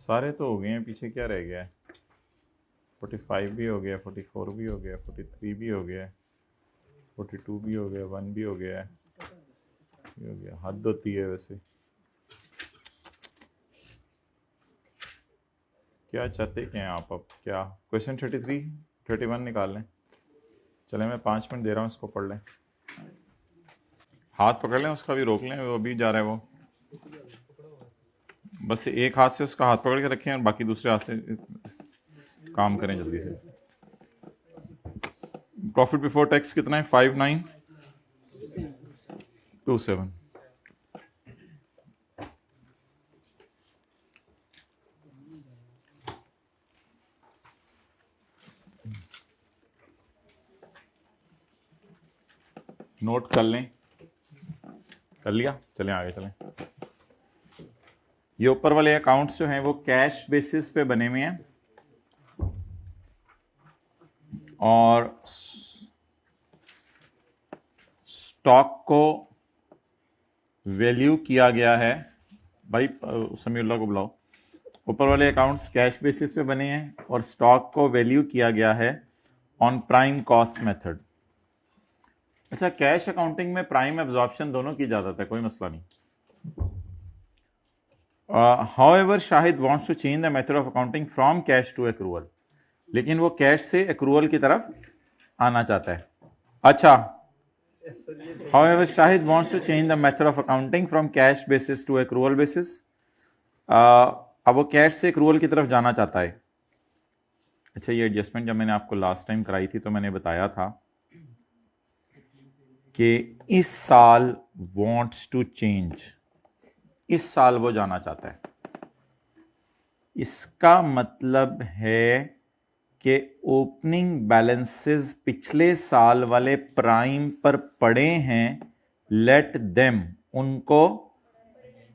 सारे तो हो गए हैं, पीछे क्या रह गया है? 45 भी हो गया, 44 भी हो गया, 43 भी हो गया, 42 भी हो गया, 1 भी हो गया है, ये हो गया। हद होती है वैसे। क्या चाहते क्या हैं आप? अब क्या क्वेश्चन 33 31 निकाल लें? चले, मैं 5 मिनट दे रहा हूँ, इसको पढ़ लें। हाथ पकड़ लें उसका, भी रोक लें, वो अभी जा रहा है वो। बस एक हाथ से उसका हाथ पकड़ के रखें और बाकी दूसरे हाथ से काम करें जल्दी से। प्रॉफिट बिफोर टैक्स कितना है? 5927। नोट कर लें, कर लिया? चलें आगे चलें। ये ऊपर वाले अकाउंट्स जो हैं वो कैश बेसिस पे बने हुए हैं और स्टॉक को वैल्यू किया गया है। भाई समीउल्लाह को बुलाओ। ऊपर वाले अकाउंट्स कैश बेसिस पे बने हैं और स्टॉक को वैल्यू किया गया है ऑन प्राइम कॉस्ट मेथड। अच्छा, कैश अकाउंटिंग में प्राइम एब्जॉर्प्शन दोनों की इजाजत है, कोई मसला नहीं। However Shahid wants to change the method of accounting from cash to accrual, लेकिन वो कैश से एक्रूअल की तरफ आना चाहता है। अच्छा, however Shahid wants to change the method of accounting from cash basis to accrual basis. अब वो कैश से एक्रूअल की तरफ जाना चाहता है। अच्छा, ये एडजस्टमेंट जब मैंने आपको लास्ट टाइम कराई थी तो मैंने बताया था कि इस साल वांट्स टू चेंज, इस साल वो जाना चाहता है। इसका मतलब है कि ओपनिंग बैलेंसेस पिछले साल वाले प्राइम पर पड़े हैं, लेट देम, उनको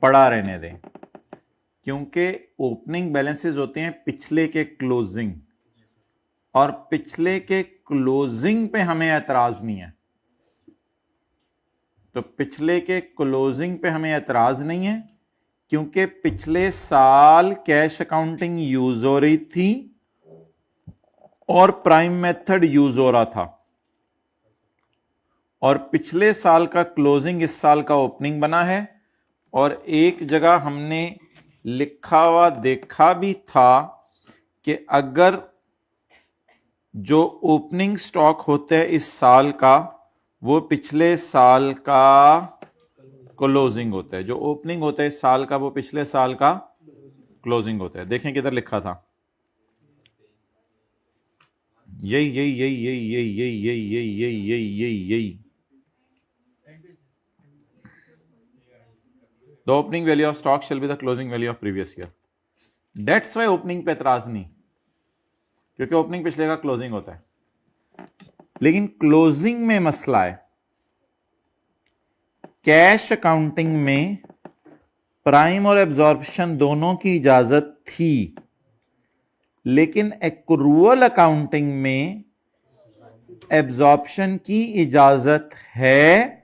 पड़ा रहने दें, क्योंकि ओपनिंग बैलेंसेस होते हैं पिछले के क्लोजिंग, और पिछले के क्लोजिंग पे हमें एतराज नहीं है। तो पिछले के क्लोजिंग पे हमें एतराज नहीं है क्योंकि पिछले साल कैश अकाउंटिंग यूज हो रही थी और प्राइम मेथड यूज हो रहा था, और पिछले साल का क्लोजिंग इस साल का ओपनिंग बना है। और एक जगह हमने लिखा हुआ देखा भी था कि अगर जो ओपनिंग स्टॉक होता है इस साल का वो पिछले साल का क्लोजिंग होता है, जो ओपनिंग होता है इस साल का वो पिछले साल का क्लोजिंग होता है। देखें किधर लिखा था, यही यही यही यही यही यही यही यही यही यही यही यही the opening value of stock shall be the closing value of previous year. That's why opening पे एतराज नहीं, क्योंकि ओपनिंग पिछले का क्लोजिंग होता है। लेकिन क्लोजिंग में मसला है, कैश अकाउंटिंग में प्राइम और एब्जॉर्प्शन दोनों की इजाजत थी, लेकिन एक्रूअल अकाउंटिंग में एब्जॉर्प्शन की इजाजत है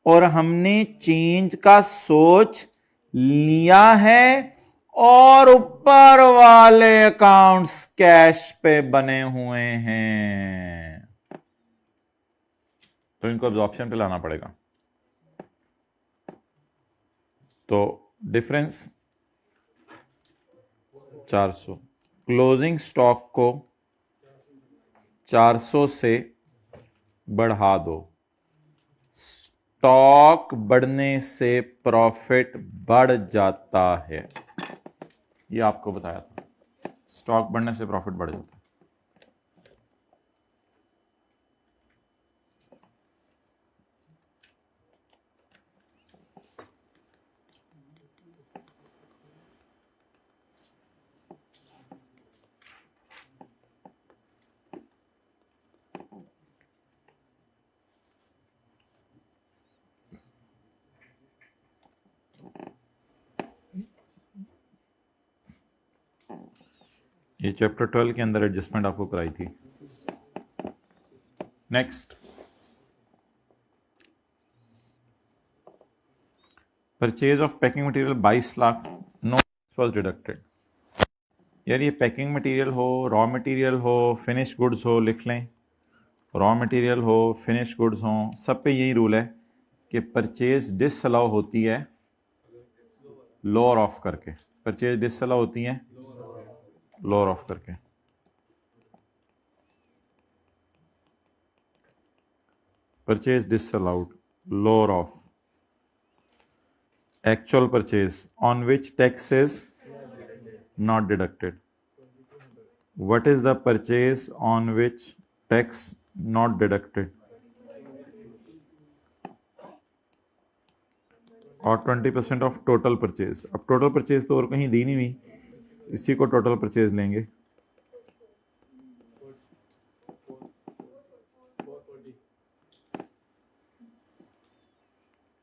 और हमने चेंज का सोच लिया है और ऊपर वाले अकाउंट्स कैश पे बने हुए हैं, तो इनको एब्जॉर्प्शन पे लाना पड़ेगा। तो डिफरेंस 400, क्लोजिंग स्टॉक को 400 से बढ़ा दो। स्टॉक बढ़ने से प्रॉफिट बढ़ जाता है, ये आपको बताया था, स्टॉक बढ़ने से प्रॉफिट बढ़ जाता है। ये चैप्टर 12 के अंदर एडजस्टमेंट आपको कराई थी। Next, purchase of packing material 22 lakh, no was deducted. यार ये पैकिंग मटेरियल हो, रॉ मटेरियल हो, फिनिश गुड्स हो, लिख लें। रॉ मटेरियल हो, फिनिश गुड्स हो, सब पे यही रूल है कि परचेज डिसअलाउ होती है लोअर ऑफ करके। परचेज डिसअलाउ होती है लोअर ऑफ करके। Purchase disallowed, lower of actual purchase on which tax is not deducted. What is the purchase on which tax not deducted? और 20% ऑफ टोटल परचेज। अब total purchase तो और कहीं दी नहीं हुई, इसी को टोटल परचेज लेंगे।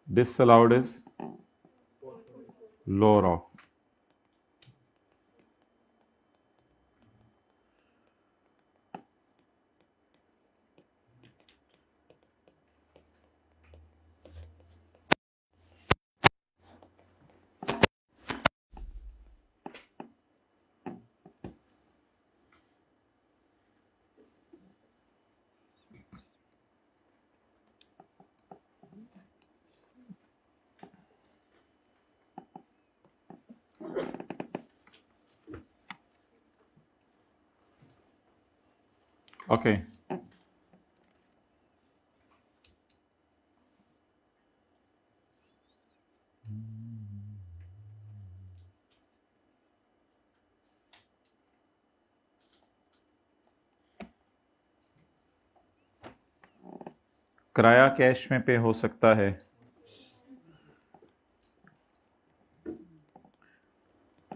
Disallowed is lower of. Okay, किराया कैश में पे हो सकता है।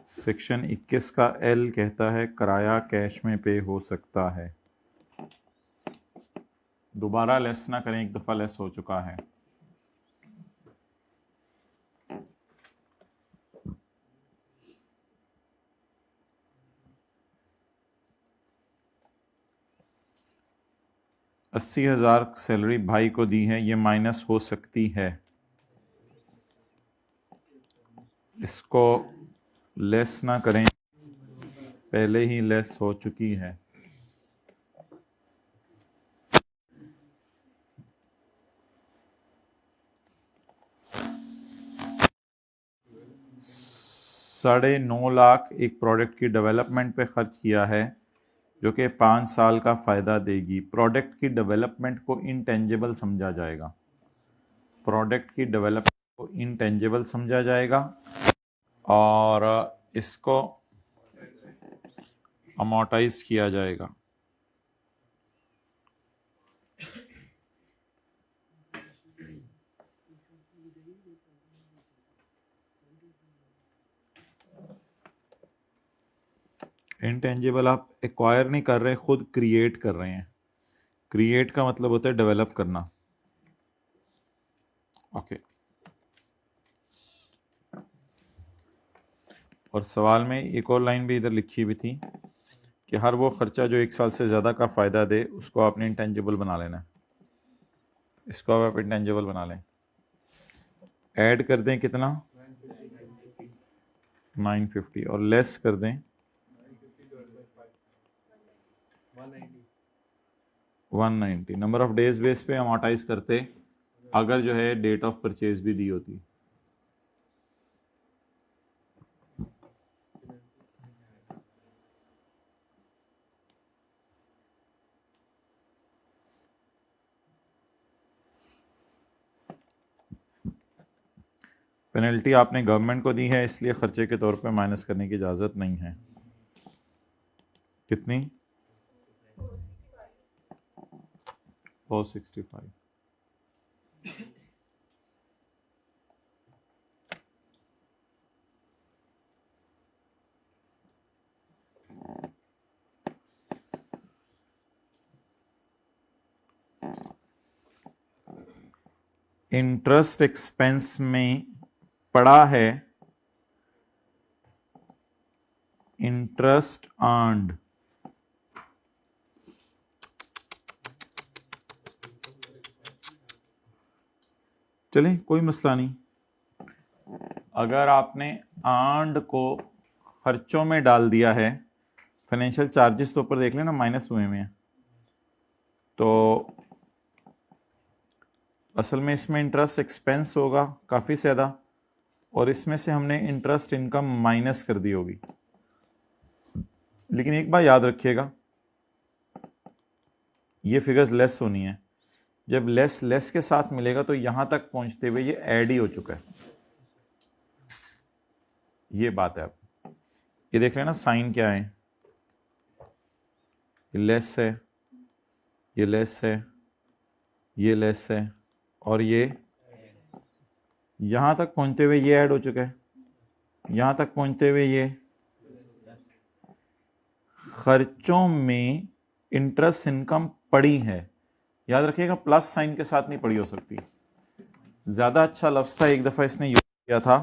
सेक्शन 21 का एल कहता है किराया कैश में पे हो सकता है। दोबारा लेस ना करें, एक दफा लेस हो चुका है। $80,000 सैलरी भाई को दी है, ये माइनस हो सकती है। इसको लेस ना करें, पहले ही लेस हो चुकी है। $9.5 लाख एक प्रोडक्ट की डेवलपमेंट पे खर्च किया है, जो कि 5 साल का फ़ायदा देगी। प्रोडक्ट की डेवलपमेंट को इंटेंजिबल समझा जाएगा। प्रोडक्ट की डेवलपमेंट को इंटेंजिबल समझा जाएगा और इसको अमोर्टाइज किया जाएगा। इंटेंजिबल आप एक्वायर नहीं कर रहे, खुद क्रिएट कर रहे हैं। क्रिएट का मतलब होता है डेवलप करना। ओके, और सवाल में एक और लाइन भी इधर लिखी हुई थी कि हर वो खर्चा जो 1 साल से ज़्यादा का फ़ायदा दे उसको आपने इंटेंजिबल बना लेना है। इसको आप इंटेंजिबल बना लें। ऐड कर दें कितना, 950, और लेस कर दें 190। नंबर ऑफ डेज बेस पे अमोर्टाइज करते अगर जो है डेट ऑफ परचेज भी दी होती। पेनल्टी आपने गवर्नमेंट को दी है, इसलिए खर्चे के तौर पे माइनस करने की इजाज़त नहीं है। कितनी, 465। इंटरेस्ट एक्सपेंस में पड़ा है इंटरेस्ट अर्न्ड, चलिए कोई मसला नहीं। अगर आपने अर्न्ड को खर्चों में डाल दिया है, फाइनेंशियल चार्जेस तो ऊपर देख लेना माइनस हुए में है, तो असल में इसमें इंटरेस्ट एक्सपेंस होगा काफ़ी ज़्यादा, और इसमें से हमने इंटरेस्ट इनकम माइनस कर दी होगी। लेकिन एक बात याद रखिएगा, ये फिगर्स लेस होनी है। जब लेस लेस के साथ मिलेगा तो यहां तक पहुंचते हुए ये ऐड ही हो चुका है, ये बात है। आप ये देख लेना साइन क्या है, ये लेस है, ये लेस है, ये लेस है, और ये यहां तक पहुंचते हुए ये ऐड हो चुका है, यहां तक पहुंचते हुए ये। खर्चों में इंटरेस्ट इनकम पड़ी है, याद रखिएगा प्लस साइन के साथ नहीं पड़ी हो सकती। ज्यादा अच्छा लफ्ज था, एक दफा इसने यूज किया था,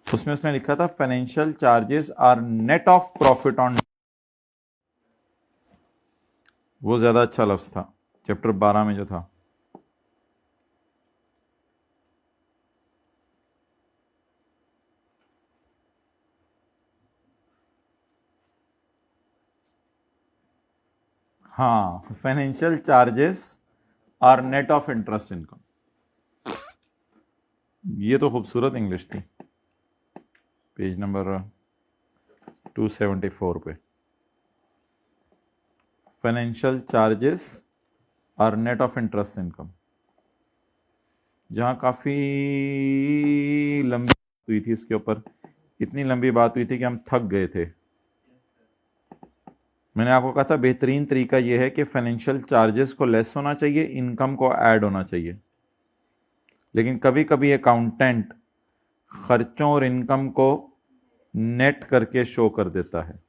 उसमें उसने लिखा था financial charges are net of profit on, वो ज्यादा अच्छा लफ्ज था चैप्टर 12 में जो था। हाँ, financial charges are net of interest income, ये तो खूबसूरत इंग्लिश थी। पेज नंबर 274 पे, financial charges are net of interest income, जहां काफी लंबी बात हुई थी इसके ऊपर, इतनी लंबी बात हुई थी कि हम थक गए थे। मैंने आपको कहा था बेहतरीन तरीका यह है कि फाइनेंशियल चार्जेस को लेस होना चाहिए, इनकम को ऐड होना चाहिए। लेकिन कभी कभी अकाउंटेंट खर्चों और इनकम को नेट करके शो कर देता है।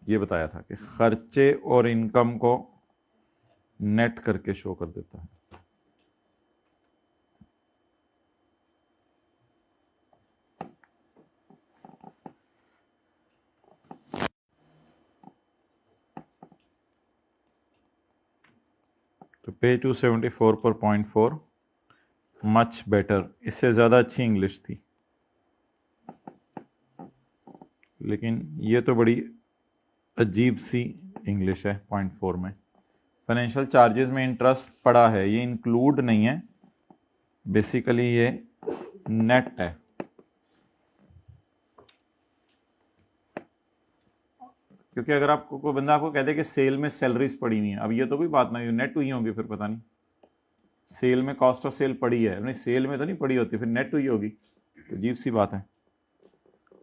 ये बताया था कि खर्चे और इनकम को नेट करके शो कर देता है। तो पेज 274 पर पॉइंट 4 मच बेटर, इससे ज़्यादा अच्छी इंग्लिश थी, लेकिन ये तो बड़ी अजीब सी इंग्लिश है। पॉइंट 4 में फाइनेंशियल चार्जेस में इंटरेस्ट पड़ा है, ये इंक्लूड नहीं है, बेसिकली ये नेट है। क्योंकि अगर आपको कोई बंदा आपको कहते कि सेल में सैलरीज पड़ी हुई हैं, अब ये तो भी बात नहीं, नेट हुई होंगी, फिर पता नहीं सेल में कॉस्ट ऑफ सेल पड़ी है, नहीं सेल में तो नहीं पड़ी होती, फिर नेट हुई होगी, तो अजीब सी बात है।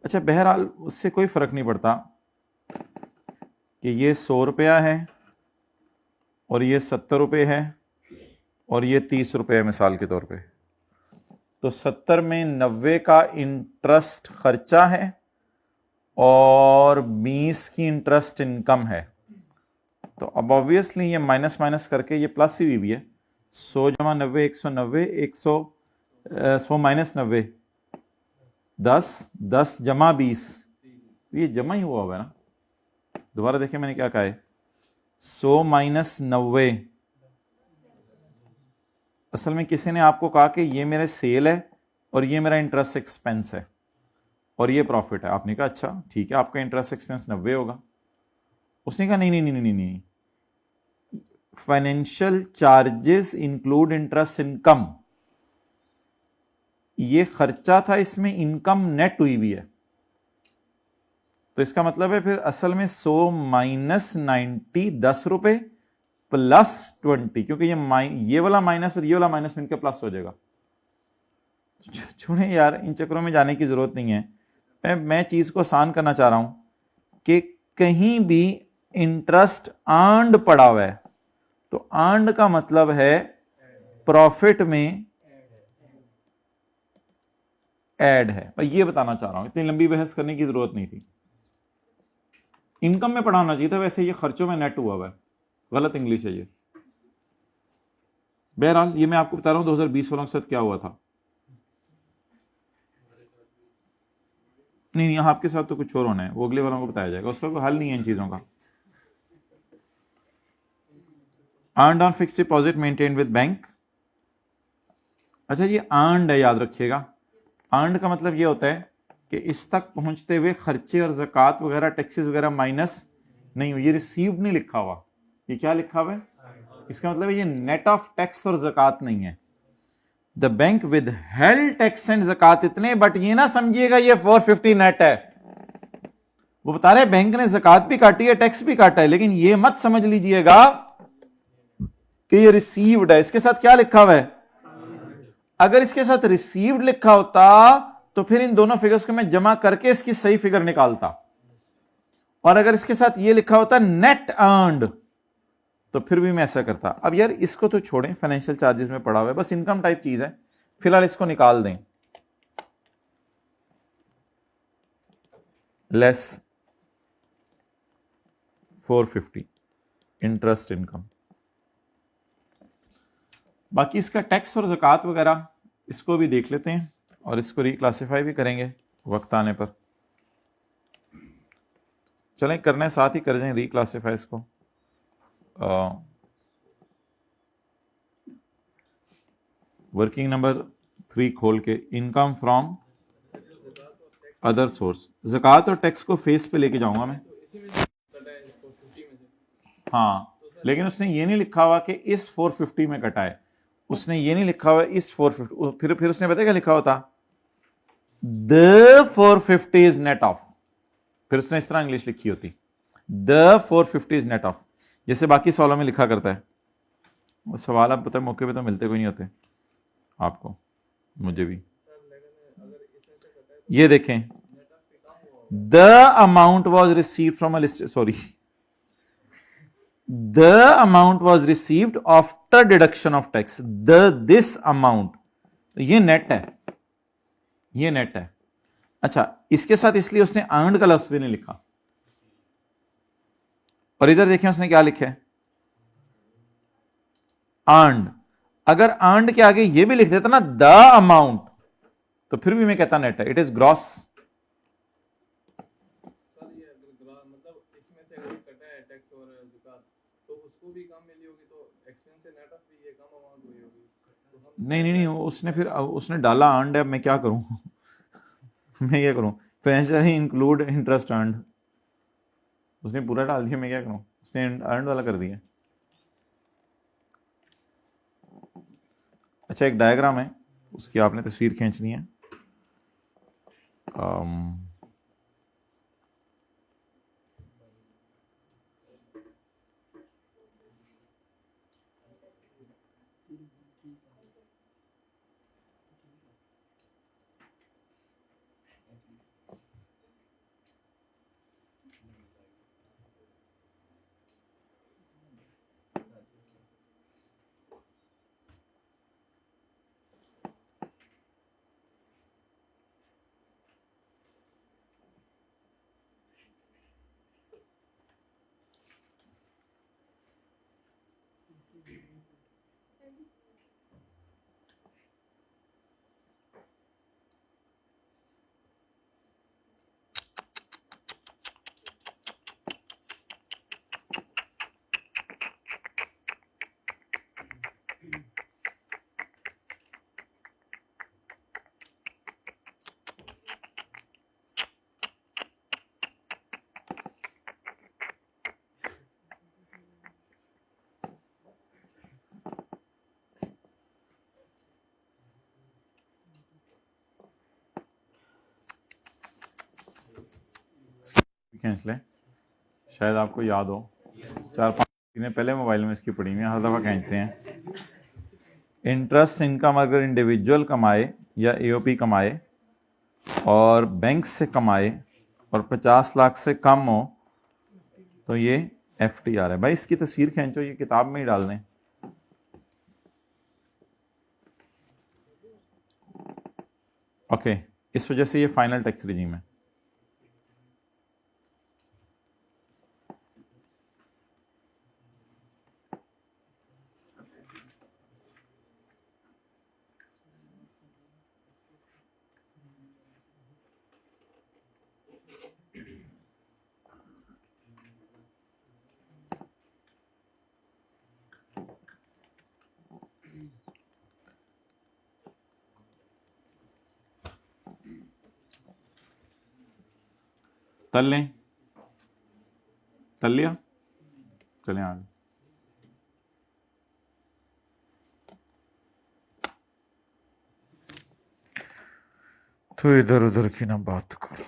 अच्छा, बहरहाल उससे कोई फर्क नहीं पड़ता कि ये 100 रुपया है और ये 70 रुपये है और ये 30 रुपये है मिसाल के तौर पे, तो 70 में 90 का इंटरेस्ट खर्चा है और 20 की इंटरेस्ट इनकम है। तो अब ऑब्वियसली ये माइनस माइनस करके ये प्लस ही भी है, 100 जमा 90 190, 100 माइनस 90 10, 10 जमा 20, ये जमा ही हुआ होगा ना। दोबारा देखिए मैंने क्या कहा है, 100 माइनस 90, असल में किसी ने आपको कहा कि ये मेरे सेल है और ये मेरा इंटरेस्ट एक्सपेंस है और ये प्रॉफिट है। आपने कहा अच्छा ठीक है, आपका इंटरेस्ट एक्सपेंस 90 होगा। उसने कहा नहीं नहीं नहीं नहीं नहीं, financial charges include interest income, ये खर्चा था, इसमें इनकम नेट हुई भी है। तो इसका मतलब है फिर असल में 100 माइनस 90 10 रुपए प्लस 20, क्योंकि ये वाला माइनस और ये वाला माइनस मिलकर प्लस हो जाएगा। छोड़े यार, इन चक्करों में जाने की जरूरत नहीं है। मैं चीज को आसान करना चाह रहा हूं कि कहीं भी इंटरेस्ट अर्न्ड पड़ा हुआ है तो अर्न्ड का मतलब है प्रॉफिट में ऐड है, और ये बताना चाह रहा हूं, इतनी लंबी बहस करने की जरूरत नहीं थी। इनकम में पड़ा होना चाहिए था, वैसे ये खर्चों में नेट हुआ है, गलत इंग्लिश है ये। बहरहाल ये मैं आपको बता रहा हूं 2020 वालों के साथ क्या हुआ था। नहीं नहीं, आपके साथ तो कुछ और होना है, वो अगले वालों को बताया जाएगा, उसका कोई हल नहीं है इन चीज़ों का। Earned on fixed deposit maintain with bank. अच्छा ये अर्नड है, याद रखिएगा। अर्नड का मतलब ये होता है कि इस तक पहुंचते हुए खर्चे और ज़कात वगैरह टैक्सेस वगैरह माइनस नहीं हो। ये रिसीव्ड नहीं लिखा हुआ, ये क्या लिखा हुआ है? इसका मतलब है ये नेट ऑफ टैक्स और ज़कात नहीं है। The bank withheld tax and zakat इतने, बट ये ना समझिएगा ये 450 नेट है। वो बता रहे बैंक ने ज़कात भी काटी है, टैक्स भी काटा है, लेकिन ये मत समझ लीजिएगा कि ये रिसीव्ड है। इसके साथ क्या लिखा हुआ है? अगर इसके साथ रिसीव्ड लिखा होता तो फिर इन दोनों फिगर्स को मैं जमा करके इसकी सही फिगर निकालता, और अगर इसके साथ ये लिखा होता नेट अर्नड तो फिर भी मैं ऐसा करता। अब यार इसको तो छोड़ें, फाइनेंशियल चार्जेस में पड़ा हुआ है, बस इनकम टाइप चीज है, फिलहाल इसको निकाल दें। Less 450 interest income. बाकी इसका टैक्स और ज़कात वगैरह इसको भी देख लेते हैं, और इसको रिक्लासिफाई भी करेंगे वक्त आने पर। चलें करने साथ ही कर जाएं रिक्लासिफाई इसको। वर्किंग नंबर 3 खोल के, इनकम फ्रॉम अदर सोर्स, ज़कात और टैक्स को फेस पे लेके जाऊंगा मैं। हाँ, लेकिन उसने ये नहीं लिखा हुआ कि इस 450 में कटा है, उसने ये नहीं लिखा हुआ इस 450, फिर उसने पता क्या लिखा होता? द 450 इज नेट ऑफ, फिर उसने इस तरह इंग्लिश लिखी होती, द 450 इज नेट ऑफ, जैसे बाकी सवालों में लिखा करता है। वो सवाल आप पता है मौके पे तो मिलते कोई नहीं होते आपको, मुझे भी। ये देखें, the amount was receive from a list, sorry, the amount was received after deduction of tax, this amount, ये नेट है, ये नेट है। अच्छा, इसके साथ इसलिए उसने अर्नड का लफ्ज भी नहीं लिखा, और इधर देखें उसने क्या लिखा है? अर्नड। अगर अर्नड के आगे ये भी लिख देता ना द अमाउंट, तो फिर भी मैं कहता नेट है, इट इज ग्रॉस। नहीं नहीं नहीं, उसने फिर उसने डाला अर्नड है, मैं क्या करूं मैं क्या करूं? फाइनेंशियल इंक्लूड इंटरेस्ट अर्नड, उसने पूरा डाल दिया, मैं क्या करूं? उसने अर्नड वाला कर दिया। अच्छा एक डायग्राम है, उसकी आपने तस्वीर खींचनी है। खींच लें, शायद आपको याद हो, 4-5 दिन पहले मोबाइल में इसकी पड़ी हुई है, हर दफ़ा खींचते हैं। इंटरेस्ट इनकम अगर इंडिविजुअल कमाए या एओपी कमाए और बैंक से कमाए और 50 लाख से कम हो तो ये एफटीआर है। भाई इसकी तस्वीर खींचो, ये किताब में ही डाल दें। ओके, इस वजह से ये फाइनल टैक्स रिजीम है। तल लें, तल लिया, चलें आगे। तो इधर उधर की ना बात करो।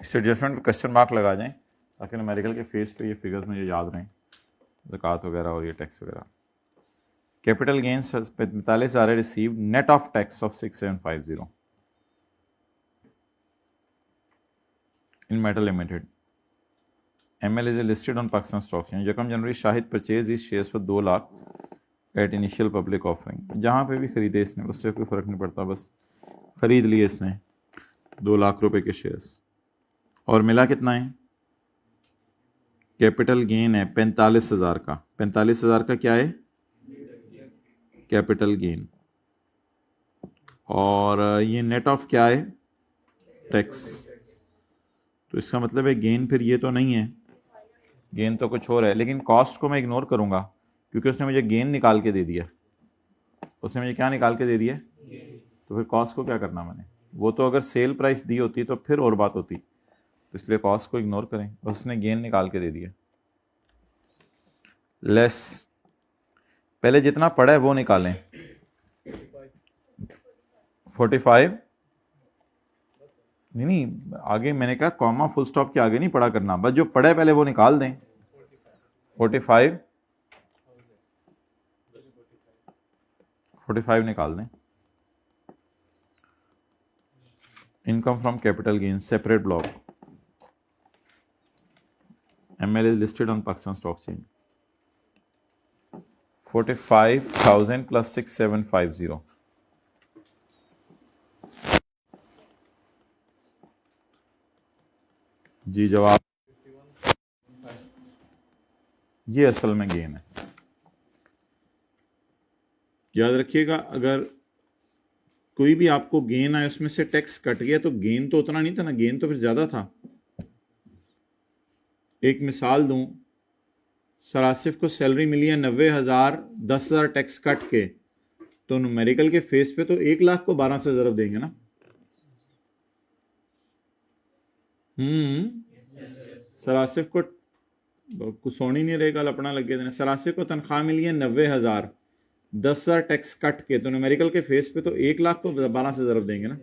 इस एडजस्टमेंट पे क्वेश्चन मार्क लगा जाएं ताकि न्यूमेरिकल के फेस पे ये फिगर्स मुझे याद रहें, ज़कात वगैरह और ये टैक्स वगैरह। Capital gains 45,000 received net of tax of 6750 in Metal Limited. ML is listed on Pakistan Stock Exchange. यकम जनवरी शाहिद परचेज इस शेयर्स पर 2 lakh at initial public offering. जहाँ पे भी ख़रीदे इसने उससे कोई फ़र्क नहीं पड़ता, बस ख़रीद लिए इसने 2 लाख रुपए के शेयर्स। और मिला कितना है? कैपिटल गेन है 45,000 का। 45,000 का क्या है? Capital gain. और ये नेट ऑफ क्या है? टैक्स। तो इसका मतलब है गेन फिर ये तो नहीं है, गेन तो कुछ और है। लेकिन कॉस्ट को मैं इग्नोर करूंगा क्योंकि उसने मुझे गेन निकाल के दे दिया। उसने मुझे क्या निकाल के दे दिया? तो फिर कॉस्ट को क्या करना मैंने? वो तो अगर सेल प्राइस दी होती तो फिर और बात होती, तो इसलिए कॉस्ट को इग्नोर करें। उसने गेन निकाल के दे दिया। लेस पहले जितना पड़ा है वो निकालें। 45 नहीं, आगे मैंने कहा कॉमा फुल स्टॉप के आगे नहीं पड़ा करना, बस जो पड़े पहले वो निकाल दें। 45 निकाल दें। Income from capital gain separate block. ML is listed on Pakistan Stock Exchange. 45,000 plus 6750 जी जवाब। ये असल में गेन है। याद रखिएगा, अगर कोई भी आपको गेन आए उसमें से टैक्स कट गया तो गेन तो उतना नहीं था ना, गेन तो फिर ज्यादा था। एक मिसाल दूं, सर आसिफ को सैलरी मिली है 90,000, 10,000 टैक्स कट के, तो न्यूमेरिकल के फेस पे तो 1 लाख को 12 से ज़रब देंगे ना। सर आसिफ को कुछ सोनी नहीं रहेगा, लपना लग गया। सर आसिफ को तनख्वाह मिली है 90,000, 10,000 टैक्स कट के, तो न्यूमेरिकल के फेस पे तो 1 लाख को 12 से ज़रब देंगे ना।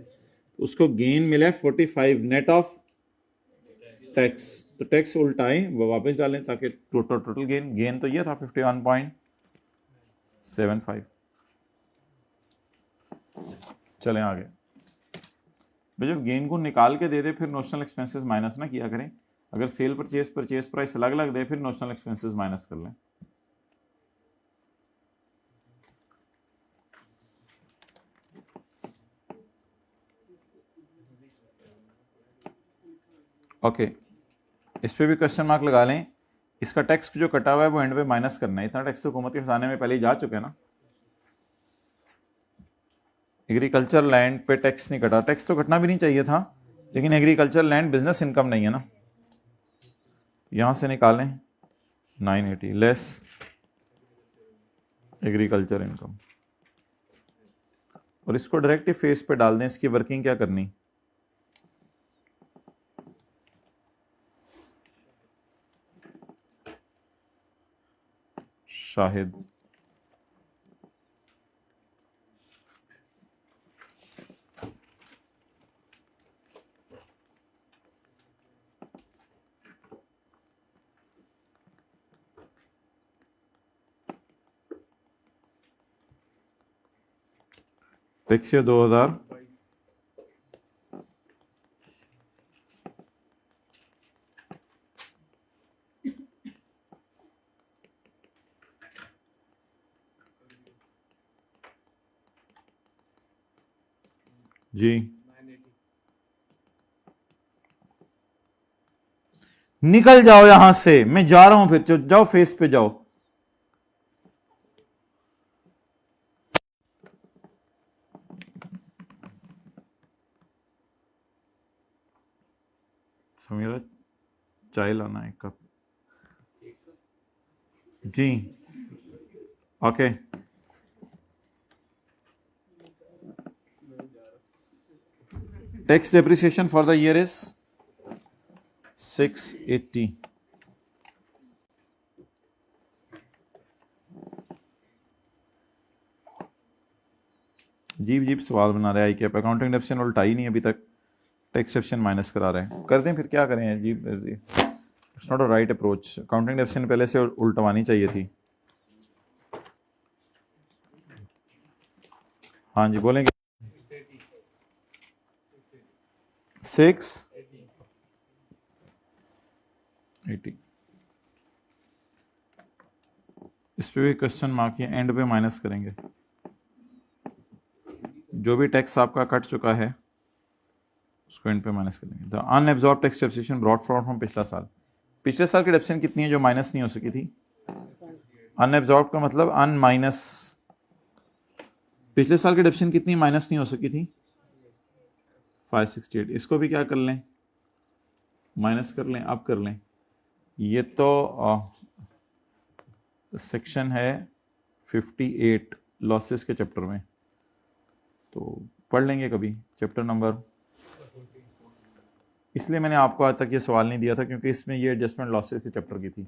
उसको गेन मिला है 45 नेट ऑफ टैक्स। तो टैक्स उल्टाएं, वो वापस डालें ताकि टोटल गेन तो ये था 51.75। चलें आगे। भाई जब गेन को निकाल के दे दे फिर नोशनल एक्सपेंसेस माइनस ना किया करें। अगर सेल परचेज प्राइस अलग अलग दे फिर नोशनल एक्सपेंसेस माइनस कर लें। ओके, इस पे भी क्वेश्चन मार्क लगा लें। इसका टैक्स जो कटा हुआ है वो एंड पे माइनस करना है। इतना टैक्स तो हुकूमत के खजाने में पहले ही जा चुके हैं ना। एग्रीकल्चर लैंड पे टैक्स नहीं कटा, टैक्स तो कटना भी नहीं चाहिए था, लेकिन एग्रीकल्चर लैंड बिजनेस इनकम नहीं है ना। यहां से निकालें 980 लेस एग्रीकल्चर इनकम, और इसको डायरेक्ट फेस पे डाल दें। इसकी वर्किंग क्या करनी? शाहिद टैक्स 2000 जी। निकल जाओ यहां से, मैं जा रहा हूं, फिर जाओ फेस पे जाओ। समीरा चाय लाना 1 कप। जी okay. Tax depreciation for the year is 680। Jeep jeep सवाल बना रहे हैं आई कैप, अकाउंटिंग डेप्रिसिएशन उल्टा ही नहीं अभी तक, टैक्स डेप्रिसिएशन माइनस करा रहे हैं। कर दें फिर क्या करें जी, it's not a right approach. Accounting depreciation पहले से उल्टवानी चाहिए थी। हाँ जी बोलेंगे। 680 इस पे भी क्वेश्चन मार्क है, एंड पे माइनस करेंगे। जो भी टैक्स आपका कट चुका है उसको एंड पे माइनस करेंगे। The unabsorbed tax depreciation brought forward from पिछला साल। पिछले साल की डेप्रिसिएशन कितनी है जो माइनस नहीं हो सकी थी? अनएब्जॉर्ब का मतलब अन माइनस। पिछले साल की डेप्रिसिएशन कितनी माइनस नहीं हो सकी थी? 568। इसको भी क्या कर लें, माइनस कर लें। अब कर लें, ये तो सेक्शन है 58 लॉसेस के चैप्टर में, तो पढ़ लेंगे कभी चैप्टर नंबर। इसलिए मैंने आपको आज तक ये सवाल नहीं दिया था क्योंकि इसमें ये एडजस्टमेंट लॉसेस के चैप्टर की थी।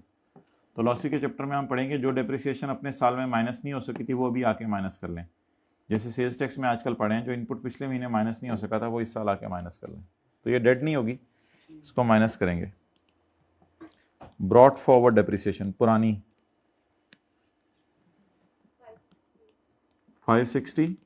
तो लॉसेस के चैप्टर में हम पढ़ेंगे जो डेप्रिसिएशन अपने साल में माइनस नहीं हो सकी थी वो भी आके माइनस कर लें। जैसे सेल्स टैक्स में आजकल पढ़े हैं, जो इनपुट पिछले महीने माइनस नहीं हो सका था वो इस साल आके माइनस कर लें, तो ये डेड नहीं होगी, इसको माइनस करेंगे। ब्रॉट फॉरवर्ड डेप्रिसिएशन पुरानी 560,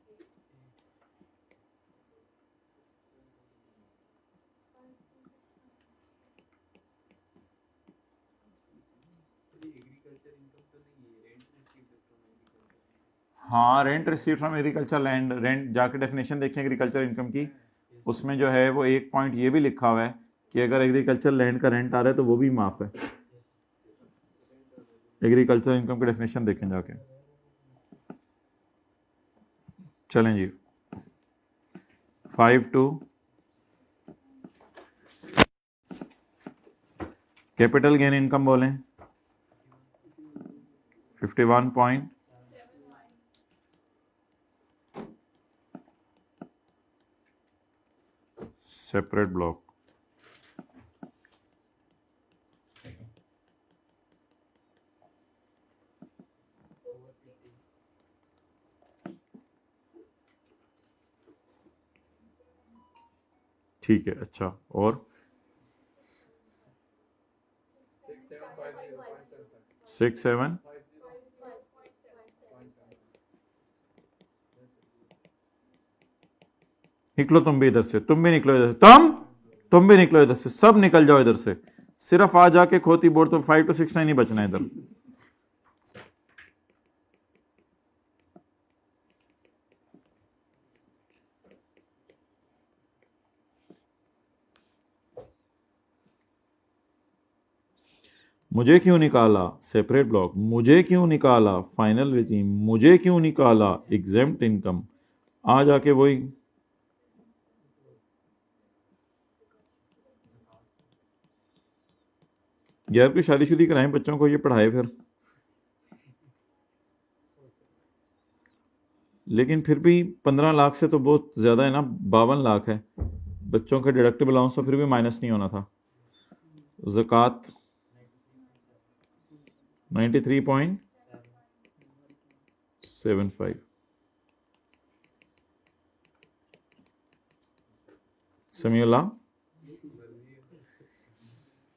हाँ rent receive from agriculture land. Rent जाके डेफिनेशन देखें एग्रीकल्चर इनकम की, उसमें जो है वो एक पॉइंट ये भी लिखा हुआ है कि अगर एग्रीकल्चर लैंड का रेंट आ रहा है तो वो भी माफ है। एग्रीकल्चर इनकम की डेफिनेशन देखें जाके। चलें जी 52 कैपिटल गेन इनकम बोलें 51 पॉइंट सेपरेट ब्लॉक। ठीक है, अच्छा और 67 निकलो तुम भी इधर से, तुम भी निकलो इधर से, तुम भी निकलो इधर से, सब निकल जाओ इधर से। सिर्फ आ जाके खोती बोर्ड तो 5 to 6 नहीं बचना इधर। मुझे क्यों निकाला सेपरेट ब्लॉक, मुझे क्यों निकाला फाइनल रिजीम, मुझे क्यों निकाला एग्जेम्प्ट इनकम। आ जाके वही यार की शादीशुदी कराएं बच्चों को, ये पढ़ाए फिर। लेकिन फिर भी 15 लाख से तो बहुत ज्यादा है ना, 52 लाख है। बच्चों का डिडक्टिबल अलाउंस तो फिर भी माइनस नहीं होना था। ज़कात 93.75। समीउल्लाह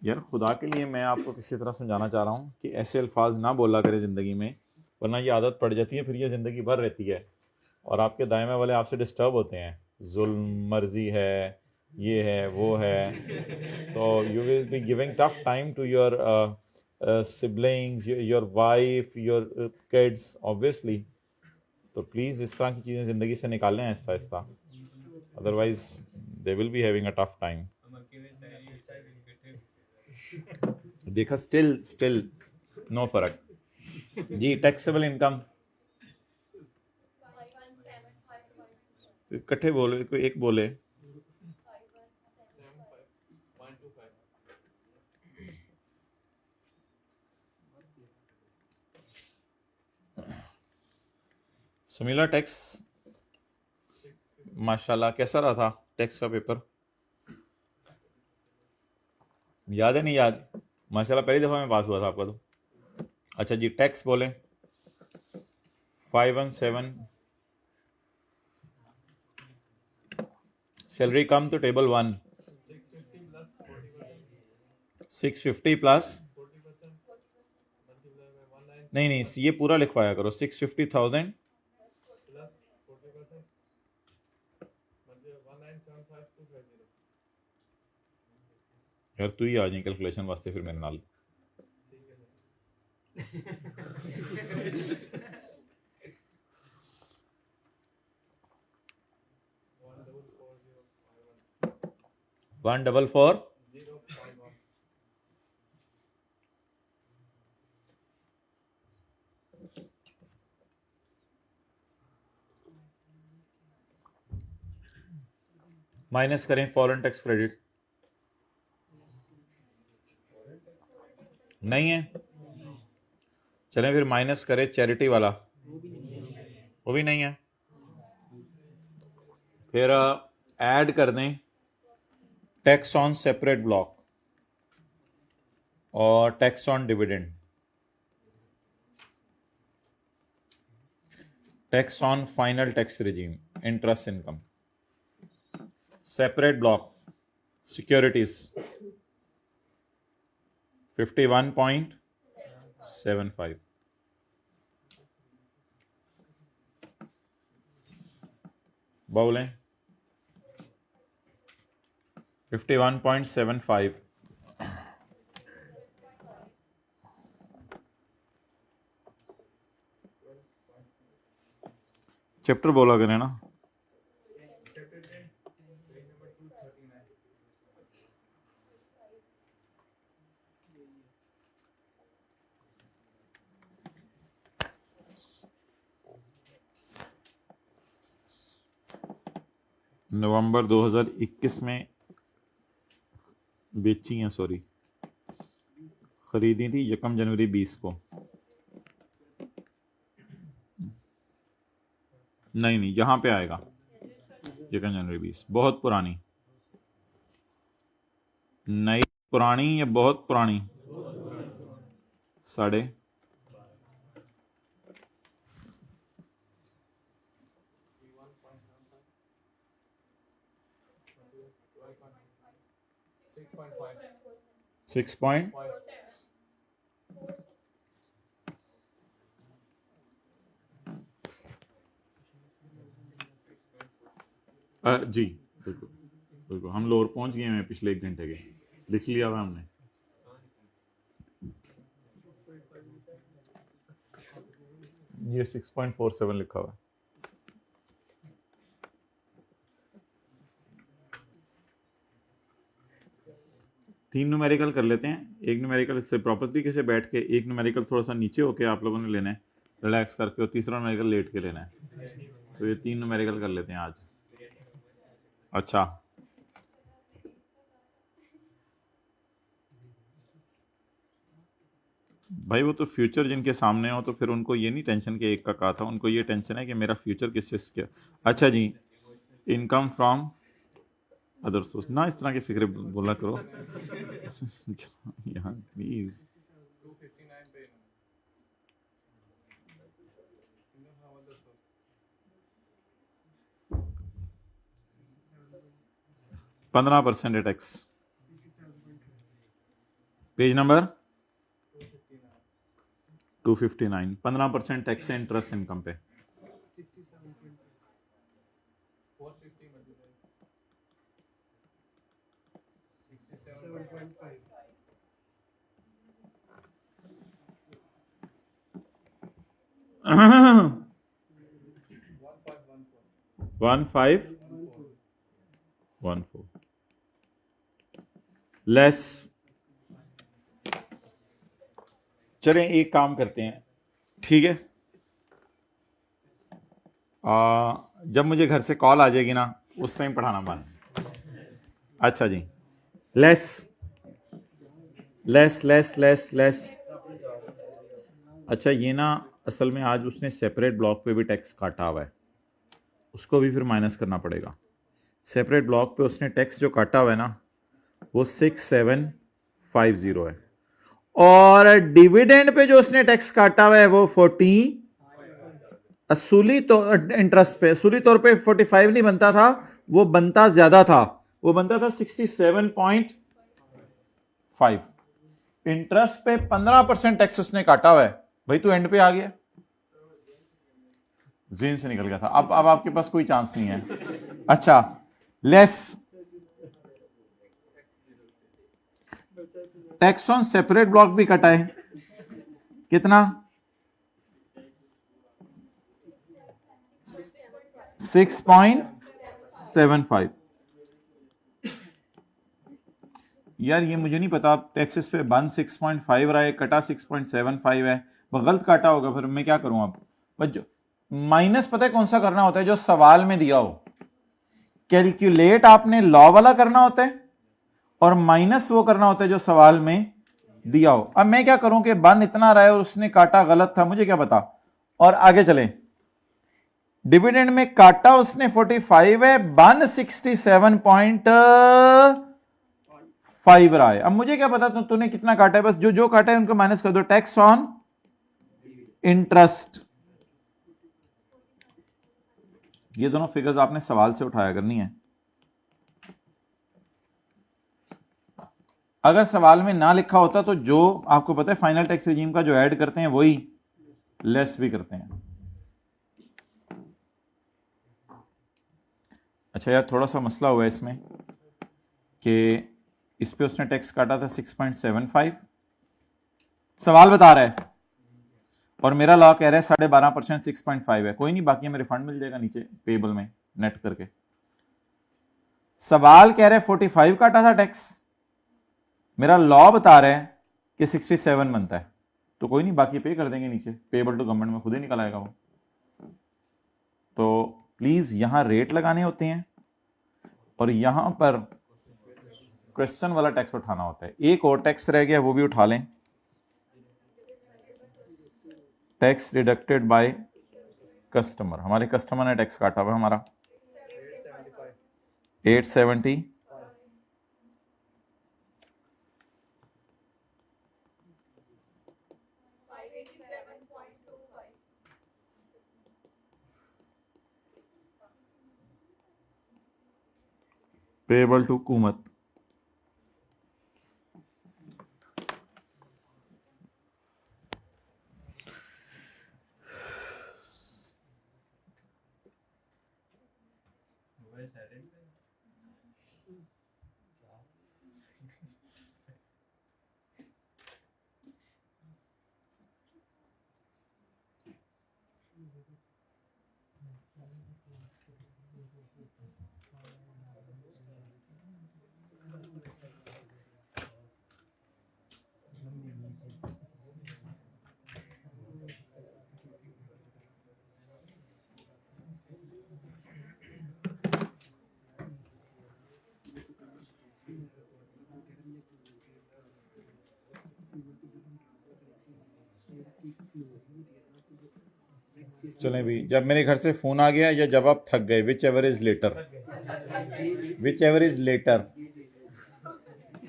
यार खुदा के लिए मैं आपको किसी तरह समझाना चाह रहा हूँ कि ऐसे अल्फाज ना बोला करे ज़िंदगी में, वरना ये आदत पड़ जाती है, फिर ये ज़िंदगी भर रहती है और आपके दायमे वाले आपसे डिस्टर्ब होते हैं। जुल्म मर्जी है, ये है वो है, तो you will be giving tough time to your siblings, your wife, your kids obviously. तो प्लीज़ इस तरह की चीज़ें ज़िंदगी से निकालें आहिस्ता आहिस्ता, otherwise they will be having a tough time. देखा, स्टिल नो फर्क जी। टैक्सेबल इनकम इकट्ठे बोले, कोई एक बोले। समीला टैक्स माशाल्लाह, कैसा रहा था टैक्स का पेपर? याद है नहीं याद? माशाल्लाह पहली दफ़ा में पास हुआ था आपका तो। अच्छा जी, टैक्स बोलें 517। सैलरी कम तो टेबल 1 650 प्लस, नहीं नहीं ये पूरा लिखवाया करो, 650,000 यार तू ही आ जाए कैलकुलेशन वास्ते फिर मेरे नाल। वन डबल फोर माइनस करें फॉरेन टैक्स क्रेडिट, नहीं है। चलें फिर माइनस करें चैरिटी वाला, वो भी नहीं है। फिर ऐड कर दें टैक्स ऑन सेपरेट ब्लॉक और tax on dividend, tax on final tax regime, interest income, separate block, securities 51.75, बोलें 51.75। चैप्टर बोला करें ना। नवंबर 2021 में बेची हैं, सॉरी खरीदी थी 1 जनवरी 20 को। नहीं नहीं यहाँ पे आएगा 1 जनवरी 20, बहुत पुरानी, नई पुरानी या बहुत पुरानी? साढ़े 6 पॉइंट जी बिल्कुल बिल्कुल, हम लोअर पहुंच गए हैं पिछले 1 घंटे के, लिख लिया हुआ हमने। ये 6.47 लिखा हुआ है। तीन न्यूमेरिकल कर लेते हैं, एक न्यूमेरिकल से प्रॉपर तरीके से बैठ के, एक न्यूमेरिकल थोड़ा सा नीचे होके आप लोगों ने लेना है रिलैक्स करके, और तीसरा न्यूमेरिकल लेट के लेना है। तो ये 3 न्यूमेरिकल कर लेते हैं आज। अच्छा भाई, वो तो फ्यूचर जिनके सामने हो तो फिर उनको ये नहीं टेंशन कि एक का कहा था, उनको ये टेंशन है कि मेरा फ्यूचर किससे क्या। अच्छा जी, इनकम फ्रॉम अदर सोर्स ना, इस तरह की फिक्र बोला करो यार प्लीज। पंद्रह % टैक्स, पेज नंबर 259, 15% टैक्स है इंटरेस्ट इनकम पे। One five 14 less. चलें एक काम करते हैं, ठीक है, जब मुझे घर से कॉल आ जाएगी ना उस टाइम पढ़ाना बंद। अच्छा जी, less less less less less. अच्छा ये ना असल में आज उसने सेपरेट ब्लॉक पे भी टैक्स काटा हुआ है, उसको भी फिर माइनस करना पड़ेगा। सेपरेट ब्लॉक पे उसने टैक्स जो काटा हुआ है ना वो 6750 है, और डिविडेंड पे जो उसने टैक्स काटा हुआ है वो 40, असूली तो इंटरेस्ट पे असूली तौर पे 45 नहीं बनता था, वो बनता ज्यादा था, वो बनता था 67.5। इंटरेस्ट पे 15% टैक्स उसने काटा हुआ है। भाई तू एंड पे आ गया, जेन से निकल गया था, अब आपके पास कोई चांस नहीं है। अच्छा, less tax on separate block भी कटा है, कितना 6.75। यार ये मुझे नहीं पता, टैक्सेस पे बन 6.5 रहा है, कटा 6.75 है, वो गलत काटा होगा, फिर मैं क्या करूं अब। बस माइनस पता है कौन सा करना होता है, जो सवाल में दिया हो। कैलकुलेट आपने लॉ वाला करना होता है, और माइनस वो करना होता है जो सवाल में दिया हो। अब मैं क्या करूं कि बन इतना रहा है और उसने काटा गलत था, मुझे क्या पता। और आगे चलें, डिविडेंड में काटा उसने 45 है, बन 67.5 रहा है। अब मुझे क्या पता तूने कितना काटा है, बस जो जो काटा है उनको माइनस कर दो। टैक्स ऑन इंटरेस्ट, ये दोनों फिगर्स आपने सवाल से उठाया करनी है। अगर सवाल में ना लिखा होता तो जो आपको पता है फाइनल टैक्स रेजिम का जो ऐड करते हैं वही लेस भी करते हैं। अच्छा यार, थोड़ा सा मसला हुआ है इसमें कि इस पे उसने टैक्स काटा था 6.75, सवाल बता रहा है, और मेरा लॉ कह रहा है 12.5%, 6.5 है। कोई नहीं, बाकी हमें रिफंड मिल जाएगा नीचे पेबल में नेट करके। सवाल कह रहे 45 काटा था टैक्स, मेरा लॉ बता रहा है कि 67 बनता है, तो कोई नहीं, बाकी पे कर देंगे नीचे, पेबल टू गवर्नमेंट में खुद ही निकल आएगा वो। तो प्लीज यहां रेट लगाने होते हैं और यहां पर क्वेश्चन वाला टैक्स उठाना होता है। एक और टैक्स रह गया, वो भी उठा लें। टैक्स डिडक्टेड बाय कस्टमर, हमारे कस्टमर ने टैक्स काटा हुआ हमारा 870, पेबल टू हुकूमत। चलें भी, जब मेरे घर से फोन आ गया या जब आप थक गए, whichever is later, whichever is later.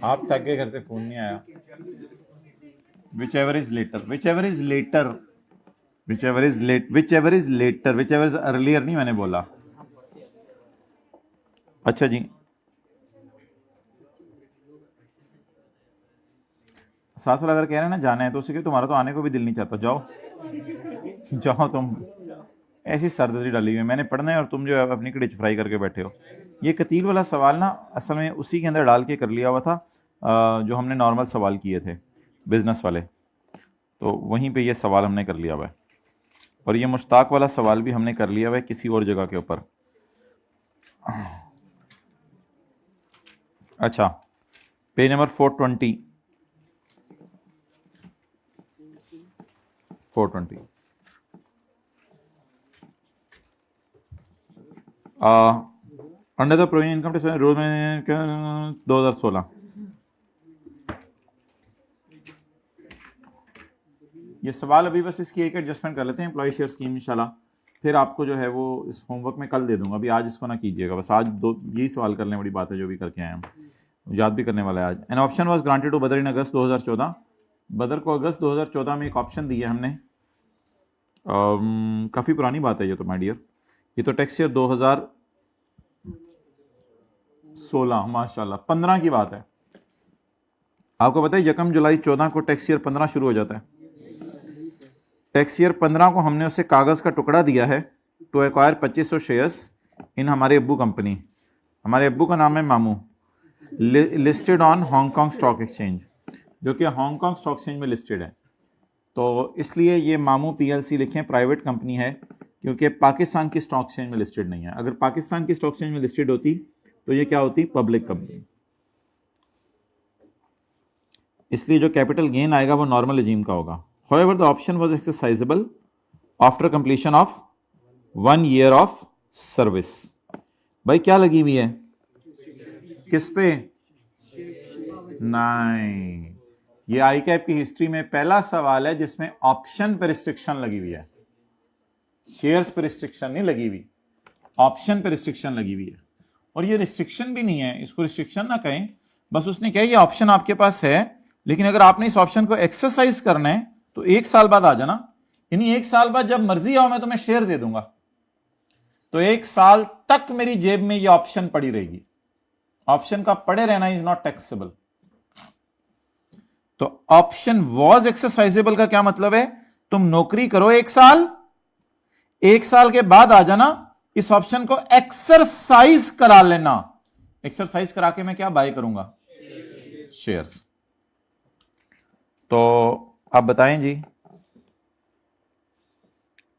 आप थक गए, घर से फोन नहीं आया, whichever is later, whichever is later, whichever is late, whichever is later, whichever is earlier नहीं मैंने बोला। अच्छा जी, सास वाला अगर कह रहे हैं ना जाना है तो उसे तुम्हारा तो आने को भी दिल नहीं चाहता, जाओ जाओ तुम, ऐसी सरदर्दी डाली हुई है, मैंने पढ़ना है और तुम जो है अपनी कड़िच फ्राई करके बैठे हो। ये कतील वाला सवाल ना असल में उसी के अंदर डाल के कर लिया हुआ था जो हमने नॉर्मल सवाल किए थे बिजनेस वाले, तो वहीं पे ये सवाल हमने कर लिया हुआ है। और ये मुश्ताक वाला सवाल भी हमने कर लिया हुआ है किसी और जगह के ऊपर। अच्छा, page number 420, 420 under the provision income tax rule में 2016। ये सवाल अभी बस इसकी एक एडजस्टमेंट कर लेते हैं, एम्प्लॉय शेयर स्कीम इंशाल्लाह फिर आपको जो है वो इस होमवर्क में कल दे दूंगा, अभी आज इसको ना कीजिएगा, बस आज दो यही सवाल कर लें, बड़ी बात है जो भी करके आए हम, याद भी करने वाला है आज। An option was granted to Badar in अगस्त 2014, बदर को अगस्त 2014 में एक ऑप्शन दिया हमने। काफ़ी पुरानी बात है ये तो माय डियर, ये तो टैक्स ईयर 2016 माशाल्लाह 15 की बात है। आपको पता है 1 जुलाई 14 को टैक्स ईयर 15 शुरू हो जाता है। टैक्स ईयर 15 को हमने उसे कागज का टुकड़ा दिया है टू एक्वायर 2500 शेयर्स इन हमारे अब्बू कंपनी। हमारे अब्बू का नाम है मामू, listed on Hong Kong stock exchange, जो कि हांगकांग स्टॉक एक्सचेंज में लिस्टेड है। तो इसलिए ये मामू पीएलसी लिखें, प्राइवेट कंपनी है, क्योंकि पाकिस्तान की स्टॉक एक्सचेंज में लिस्टेड नहीं है। अगर पाकिस्तान की स्टॉक एक्सचेंज में लिस्टेड होती तो ये क्या होती, पब्लिक कंपनी। इसलिए जो कैपिटल गेन आएगा वो नॉर्मल रजीम का होगा। However, the option was exercisable after completion of 1 year of service। भाई क्या लगी हुई है, किस पे, नहीं, ये आई कैप की हिस्ट्री में पहला सवाल है जिसमें ऑप्शन पे रिस्ट्रिक्शन लगी हुई है, शेयर्स पे रिस्ट्रिक्शन नहीं लगी हुई, ऑप्शन पे रिस्ट्रिक्शन लगी हुई है। और ये रिस्ट्रिक्शन भी नहीं है, इसको रिस्ट्रिक्शन ना कहें, बस उसने कहा ये ऑप्शन आपके पास है, लेकिन अगर आपने इस ऑप्शन को एक्सरसाइज करना है तो 1 साल बाद आ जाना, यानी 1 साल बाद जब मर्जी आओ मैं तुम्हें शेयर दे दूंगा। तो 1 साल तक मेरी जेब में ये ऑप्शन पड़ी रहेगी। ऑप्शन का पड़े रहना इज नॉट टैक्सेबल। तो ऑप्शन वॉज एक्सरसाइजेबल का क्या मतलब है, तुम नौकरी करो 1 साल, 1 साल के बाद आ जाना, इस ऑप्शन को एक्सरसाइज करा लेना। एक्सरसाइज करा के मैं क्या बाय करूंगा, शेयर्स। तो आप बताएं जी,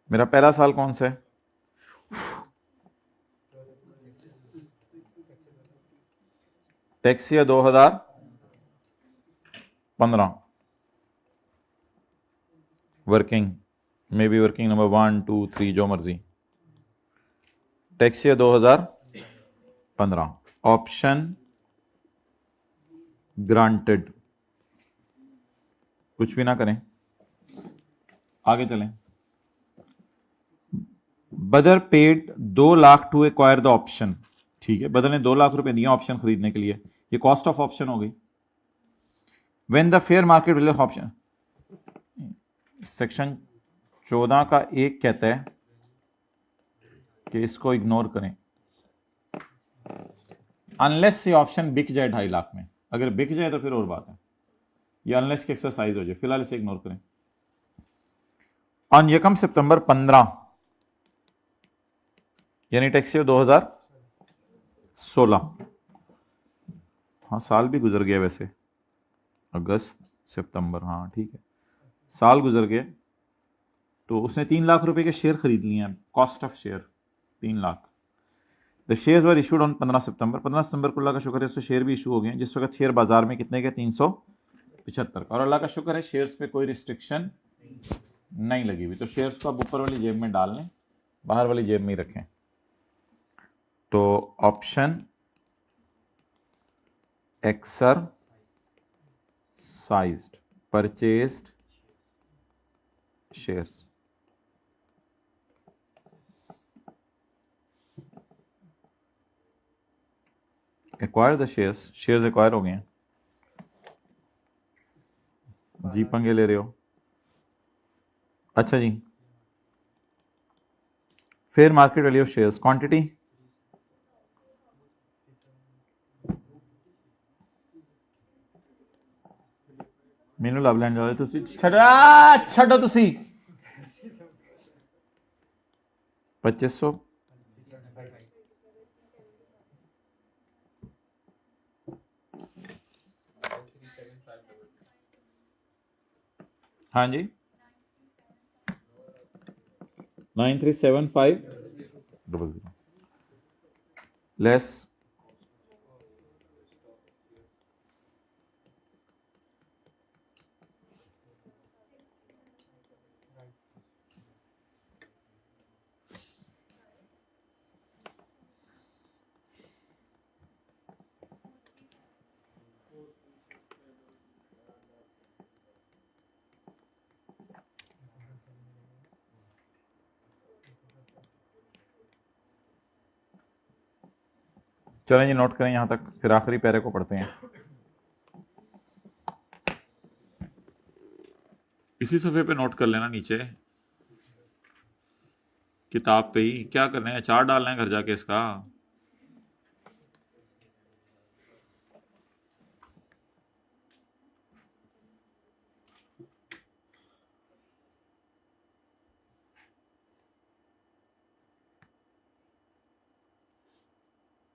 मेरा पहला साल कौन सा है, tax year 2015, working may be working number 1 2 3 जो मर्जी, टैक्स ईयर 2015, ऑप्शन ग्रांटेड, कुछ भी ना करें, आगे चलें। Badar paid 2 lakh to acquire the option, ठीक है, बदर ने 2 लाख रुपए दिए ऑप्शन खरीदने के लिए, ये कॉस्ट ऑफ ऑप्शन हो गई। When the fair market value of option, section 14 का 1 कहता है कि इसको इग्नोर करें, अनलेस ये ऑप्शन बिक जाए 2.5 लाख में, अगर बिक जाए तो फिर और बात है, ये अनलेस की एक्सरसाइज हो जाए, फिलहाल इसे इग्नोर करें। ऑन 1 सितंबर 15 यानी टैक्स ईयर 2016, हाँ साल भी गुजर गया वैसे, अगस्त सितंबर, हाँ ठीक है, साल गुजर गए। तो उसने 3 लाख रुपए के शेयर खरीद लिए हैं, cost of share 3 lakh. The shares were issued on 15 सितंबर, 15 सितंबर को अल्लाह का शुक्र है उससे शेयर भी इशू हो गए, जिस वक्त शेयर बाजार में कितने के 375 का, और अल्लाह का शुक्र है शेयर्स पे कोई रिस्ट्रिक्शन नहीं लगी हुई। तो शेयर्स को आप ऊपर वाली जेब में डाल लें, बाहर वाली जेब में ही रखें। तो option exercised, purchased shares, acquire the shares, shares acquire हो गए हैं जी, पंगे ले रहे हो। अच्छा जी, fair market value of shares, quantity ਮੈਨੂੰ ਲੱਭ ਲੈਣ ਜਾਓ ਤੁਸੀਂ, ਛੱਡੋ ਤੁਸੀਂ 2500, हाँ जी 937500 लेस चलें जी, नोट करें यहां तक, फिर आखिरी पैरे को पढ़ते हैं। इसी सफ़े पे नोट कर लेना, नीचे किताब पे ही। क्या करना है, अचार डालना है घर जाके इसका।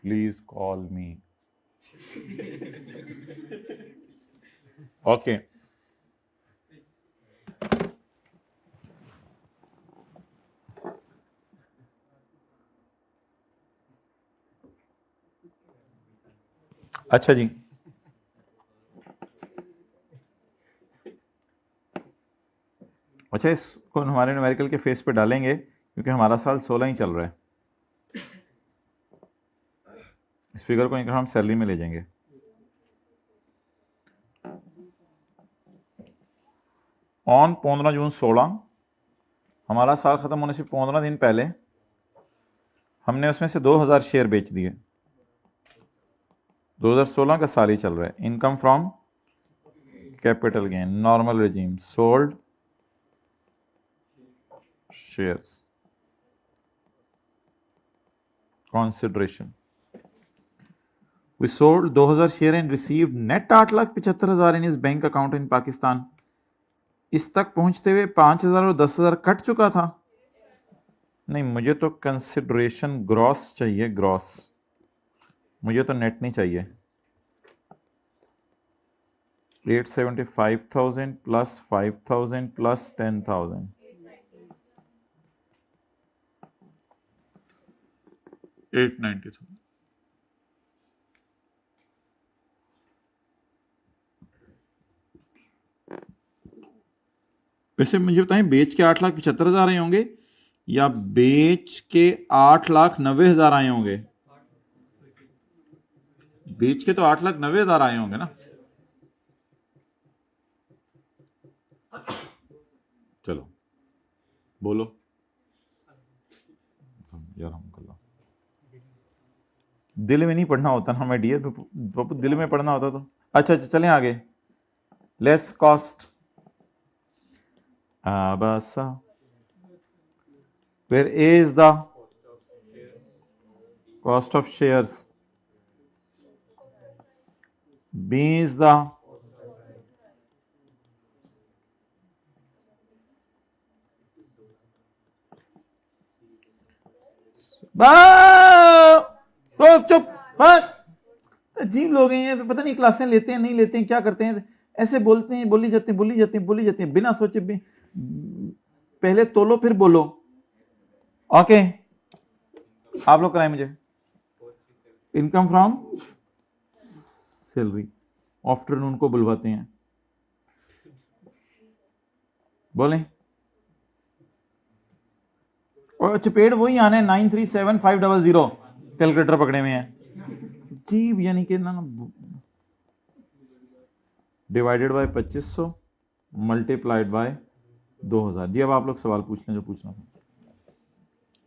Please call me. ओके, अच्छा जी, अच्छा इसको हमारे न्यूमेरिकल के फेस पे डालेंगे क्योंकि हमारा साल 16 ही चल रहा है। इस फिगर को इनका हम सैलरी में ले जाएंगे। ऑन 15 जून 16, हमारा साल ख़त्म होने से 15 दिन पहले हमने उसमें से 2000 शेयर बेच दिए। 2016 का साल ही चल रहा है। Income from capital gain, normal regime, sold shares, consideration. We sold 2000 share and received net 8,75,000 in his bank account in Pakistan. इस तक पहुंचते हुए 5,000 और 10,000 कट चुका था। नहीं, मुझे तो कंसिडरेशन ग्रॉस चाहिए, ग्रॉस, मुझे तो नेट नहीं चाहिए। 875,000 प्लस 5,000 प्लस 10,000, 890,000। वैसे मुझे बताएं, बेच के 8,75,000 आए होंगे या बेच के 8,90,000 आए होंगे? बेच के तो 8,90,000 आए होंगे ना। चलो बोलो यार, हम कर लो। दिल में नहीं पढ़ना होता ना मैं डियर, दिल में पढ़ना होता तो। अच्छा अच्छा, चलें आगे। लेस कॉस्ट आबासा, where A is the cost of shares, B is the चुप बात। अजीब लोग हैं ये, पता नहीं क्लासें लेते हैं नहीं लेते हैं, क्या करते हैं, ऐसे बोलते हैं, बोली जाती हैं बोली जाती हैं बोली जाती हैं बिना सोचे भी। पहले तोलो फिर बोलो। ओके, आप लोग कराएं मुझे। इनकम फ्रॉम सैलरी, आफ्टरनून को बुलवाते हैं, बोलें। और चपेट वही आना है 937,500, कैलकुलेटर पकड़े हुए हैं जी, यानी कि ना डिवाइडेड बाय 2500 मल्टीप्लाइड बाय 2000। जी अब आप लोग सवाल पूछ लें जो पूछना था।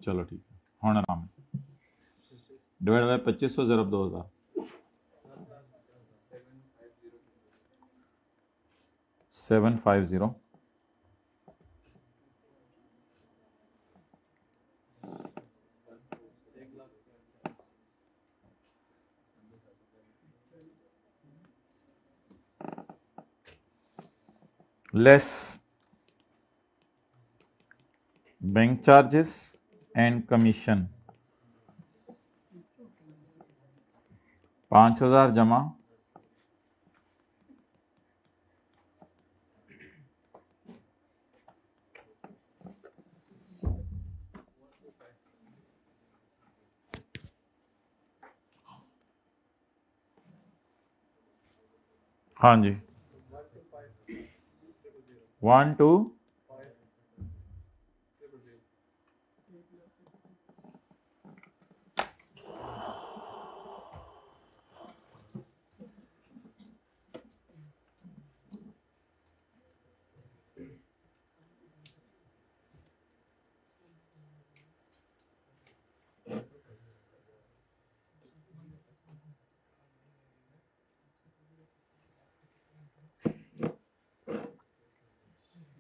चलो ठीक है, होना नाम divide by 2500 ज़रब 2000, 750। Less bank charges and commission, 5,000 जमा हाँ जी 1 2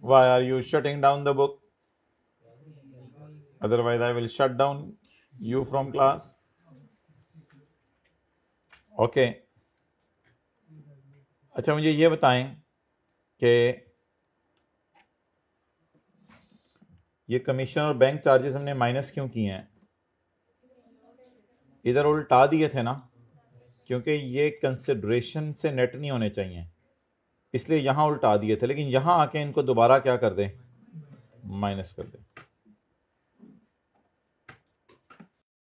Why are you shutting down the book? Otherwise, I will shut down you from class. Okay. अच्छा, मुझे ये बताएं कि ये कमीशन और बैंक चार्जेस हमने माइनस क्यों किए हैं? इधर उल्टा दिए थे ना, क्योंकि ये कंसिडरेशन से नेट नहीं होने चाहिए, इसलिए यहां उल्टा दिए थे, लेकिन यहां आके इनको दोबारा क्या कर दें, माइनस कर दें।